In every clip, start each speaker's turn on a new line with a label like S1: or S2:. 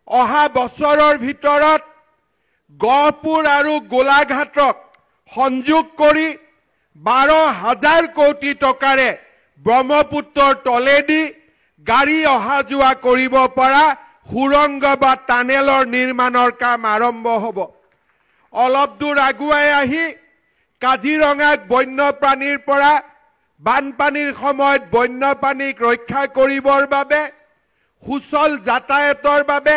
S1: অহা বছৰৰ ভিতৰত গহপুৰ আৰু গোলাঘাটক সংযোগ কৰি 12,000 কোটি টকাৰে ব্ৰহ্মপুত্ৰৰ তলেদি গাড়ী অহা যোৱা কৰিব পৰা সুৰংগ বা টানেলৰ নিৰ্মাণৰ কাম আৰম্ভ হ'ব। অলপ দূৰ আগুৱাই আহি কাজিৰঙাক বন্যপ্ৰাণীৰ পৰা বানপানীৰ সময়ত বন্যপ্ৰাণীক ৰক্ষা কৰিবৰ বাবে সুচল যাতায়াতৰ বাবে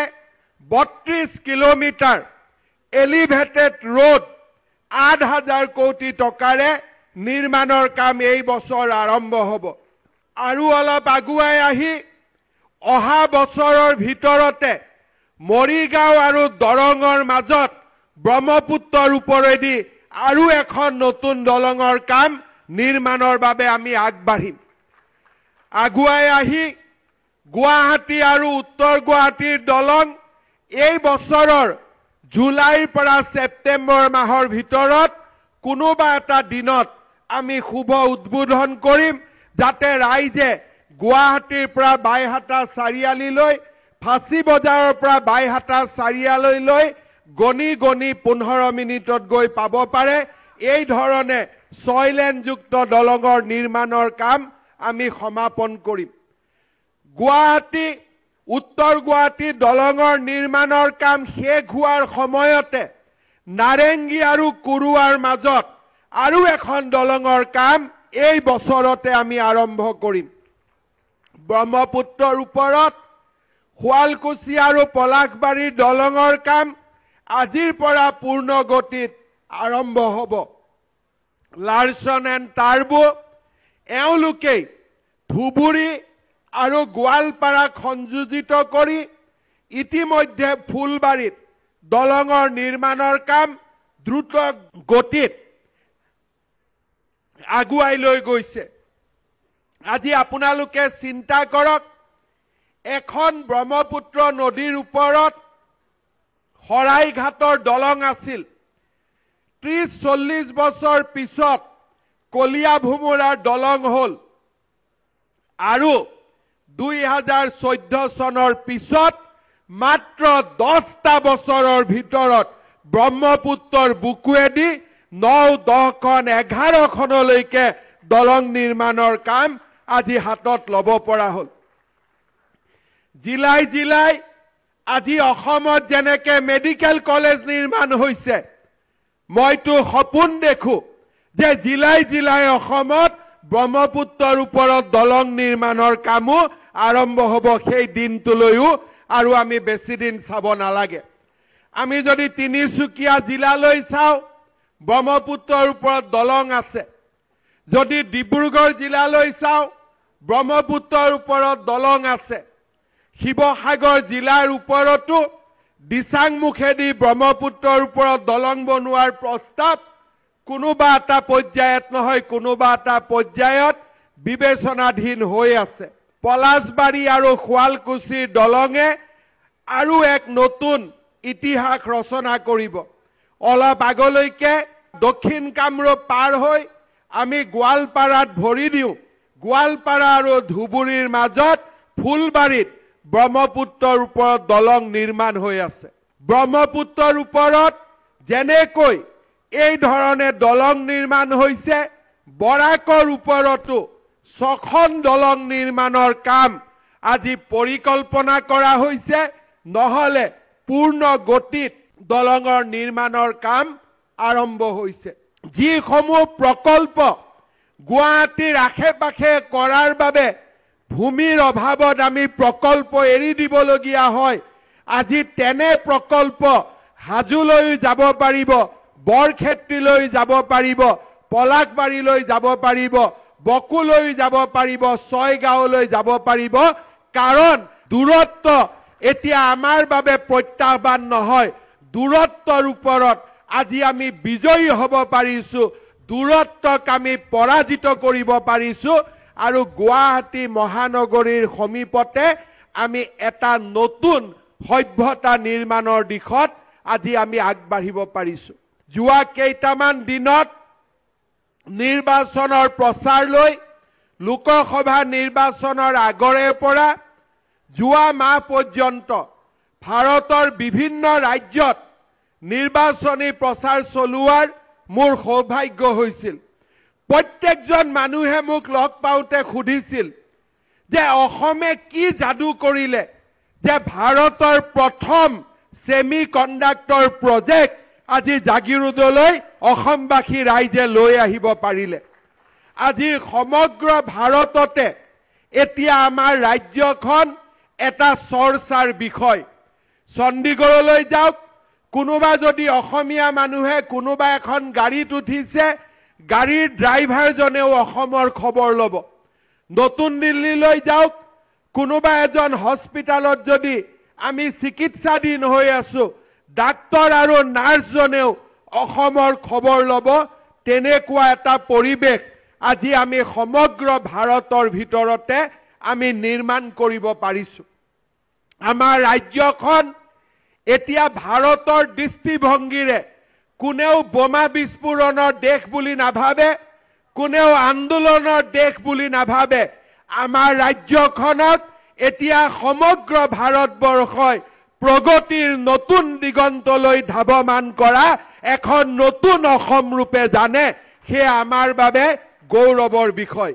S1: 32 কিলোমিটাৰ এলিভেটেড ৰোড 8,000 কোটি টকাৰে নিৰ্মাণৰ কাম এই বছৰ আৰম্ভ হ'ব। আৰু অলপ আগুৱাই আহি অহা বছৰৰ ভিতৰতে মৰিগাঁও আৰু দৰঙৰ মাজত ব্ৰহ্মপুত্ৰৰ ওপৰেদি আৰু এখন নতুন দলঙৰ কাম নিৰ্মাণৰ বাবে আমি আগবাঢ়িম। আগুৱাই আহি গুৱাহাটী আৰু উত্তৰ গুৱাহাটীৰ দলং এই বছৰৰ জুলাইৰ পৰা ছেপ্টেম্বৰ মাহৰ ভিতৰত কোনোবা এটা দিনত আমি শুভ উদ্বোধন কৰিম, যাতে ৰাইজে গুৱাহাটীৰ পৰা বাইহাটা চাৰিআলিলৈ, ফাঁচী বজাৰৰ পৰা বাইহাটা চাৰিআলিলৈ গণি 15 মিনিটত গৈ পাব পাৰে। এই ধৰণে 6 লেনযুক্ত দলঙৰ নিৰ্মাণৰ কাম আমি সমাপন কৰিম। গুৱাহাটী উত্তৰ গুৱাহাটী দলঙৰ নিৰ্মাণৰ কাম শেষ হোৱাৰ সময়তে নাৰেংগী আৰু কুৰুৱাৰ মাজত আৰু এখন দলঙৰ কাম এই বছৰতে আমি আৰম্ভ কৰিম। ব্ৰহ্মপুত্ৰৰ ওপৰত শুৱালকুছি আৰু পলাশবাৰীৰ দলঙৰ কাম আজিৰ পৰা পূৰ্ণ গতিত আৰম্ভ হ'ব। লাৰ্চন এণ্ড টাৰ্বো এওঁলোকেই ধুবুৰী আৰু গোৱালপাৰাক সংযোজিত কৰি ইতিমধ্যে ফুলবাৰীত দলঙৰ নিৰ্মাণৰ কাম দ্ৰুত গতিত আগুৱাই লৈ গৈছে। আজি আপোনালোকে চিন্তা কৰক, এখন ব্ৰহ্মপুত্ৰ নদীৰ ওপৰত শৰাইঘাটৰ দলং আছিল, 30-40 বছৰ পিছত কলীয়া ভোমোৰাৰ দলং হ'ল, আৰু 2014 চনৰ পিছত মাত্ৰ 10টা বছৰৰ ভিতৰত ব্ৰহ্মপুত্ৰৰ বুকুৱেদি 9-10খন 11খনলৈকে দলং নিৰ্মাণৰ কাম আজি হাতত ল'ব পৰা হ'ল। জিলাই জিলাই আজি অসমত যেনেকে মেডিকেল কলেজ নিৰ্মাণ হৈছে, মইতো সপোন দেখো যে জিলাই জিলাই অসমত ব্ৰহ্মপুত্ৰৰ ওপৰত দলং নিৰ্মাণৰ কামো আৰম্ভ হ'ব সেই দিনটোলৈও, আৰু আমি বেছি দিন চাব নালাগে। আমি যদি তিনিচুকীয়া জিলালৈ চাওঁ, ব্ৰহ্মপুত্ৰৰ ওপৰত দলং আছে। যদি ডিব্ৰুগড় জিলালৈ চাওঁ, ব্ৰহ্মপুত্ৰৰ ওপৰত দলং আছে। শিৱসাগৰ জিলাৰ ওপৰতো দিচাংমুখেদি ব্ৰহ্মপুত্ৰৰ ওপৰত দলং বনোৱাৰ প্ৰস্তাৱ কোনোবা এটা পৰ্যায়ত নহয় কোনোবা এটা পৰ্যায়ত বিবেচনাধীন হৈ আছে। পলাশবাৰী আৰু শুৱালকুছিৰ দলঙে আৰু এক নতুন ইতিহাস ৰচনা কৰিব। অলপ আগলৈকে দক্ষিণ কামৰূপ পাৰ হৈ আমি গোৱালপাৰাত ভৰি দিওঁ। গোৱালপাৰা আৰু ধুবুৰীৰ মাজত ফুলবাৰীত ব্ৰহ্মপুত্ৰৰ ওপৰত দলং নিৰ্মাণ হৈ আছে। ব্ৰহ্মপুত্ৰৰ ওপৰত যেনেকৈ এই ধৰণে দলং নিৰ্মাণ হৈছে, বৰাকৰ ওপৰতো 6খন দলং নিৰ্মাণৰ কাম আজি পৰিকল্পনা কৰা হৈছে, নহলে পূৰ্ণ গতিত দলঙৰ নিৰ্মাণৰ কাম আৰম্ভ হৈছে। যিসমূহ প্ৰকল্প গুৱাহাটীৰ আশে পাশে কৰাৰ বাবে ভূমিৰ অভাৱত আমি প্ৰকল্প এৰি দিবলগীয়া হয়, আজি তেনে প্ৰকল্প হাজোলৈ যাব পাৰিব, বৰক্ষেত্ৰীলৈ যাব পাৰিব, পলাশবাৰীলৈ যাব পাৰিব, বকুলৈ যাব পাৰিব, ছয়গাঁৱলৈ যাব পাৰিব। কাৰণ দূৰত্ব এতিয়া আমাৰ বাবে প্ৰত্যাহ্বান নহয়। দূৰত্বৰ ওপৰত আজি আমি বিজয়ী হ'ব পাৰিছো, দূৰত্বক আমি পৰাজিত কৰিব পাৰিছো, আৰু গুৱাহাটী মহানগৰীৰ সমীপতে আমি এটা নতুন সভ্যতা নিৰ্মাণৰ দিশত আজি আমি আগবাঢ়িব পাৰিছো। যোৱা কেইটামান দিনত নিৰ্বাচনৰ প্ৰচাৰ লৈ লোকসভা নিৰ্বাচনৰ আগৰে পৰা যোৱা মাহ পৰ্যন্ত ভাৰতৰ বিভিন্ন ৰাজ্যত নিৰ্বাচনী প্ৰচাৰ চলোৱাৰ মোৰ সৌভাগ্য হৈছিল। প্ৰত্যেকজন মানুহে মোক লগ পাওঁতে সুধিছিল যে অসমে কি যাদু কৰিলে যে ভাৰতৰ প্ৰথম সেমি কণ্ডাক্টৰ প্ৰজেক্ট আজি জাগিৰোডলৈ অসমবাসী ৰাইজে লৈ আহিব পাৰিলে। আজি সমগ্ৰ ভাৰততে এতিয়া আমাৰ ৰাজ্যখন এটা চৰ্চাৰ বিষয়। চণ্ডীগড়লৈ যাওক, কোনোবা যদি অসমীয়া মানুহে কোনোবা এখন গাড়ীত উঠিছে, গাড়ীৰ ড্ৰাইভাৰজনেও অসমৰ খবৰ ল'ব। নতুন দিল্লীলৈ যাওক, কোনোবা এজন হস্পিটালত যদি আমি চিকিৎসাধীন হৈ আছো, ডাক্তৰ আৰু নাৰ্ছজনেও অসমৰ খবৰ ল'ব। তেনেকুৱা এটা পৰিৱেশ আজি আমি সমগ্ৰ ভাৰতৰ ভিতৰতে আমি নিৰ্মাণ কৰিব পাৰিছো। আমাৰ ৰাজ্যখন এতিয়া ভাৰতৰ দৃষ্টিভংগীৰে কোনেও বোমা বিস্ফোৰণৰ দেশ বুলি নাভাবে, কোনেও আন্দোলনৰ দেশ বুলি নাভাবে। আমাৰ ৰাজ্যখনত এতিয়া সমগ্ৰ ভাৰতবৰ্ষই প্ৰগতিৰ নতুন দিগন্তলৈ ধাৱমান কৰা এখন নতুন অসম ৰূপে জানে। সেয়া আমাৰ বাবে গৌৰৱৰ বিষয়।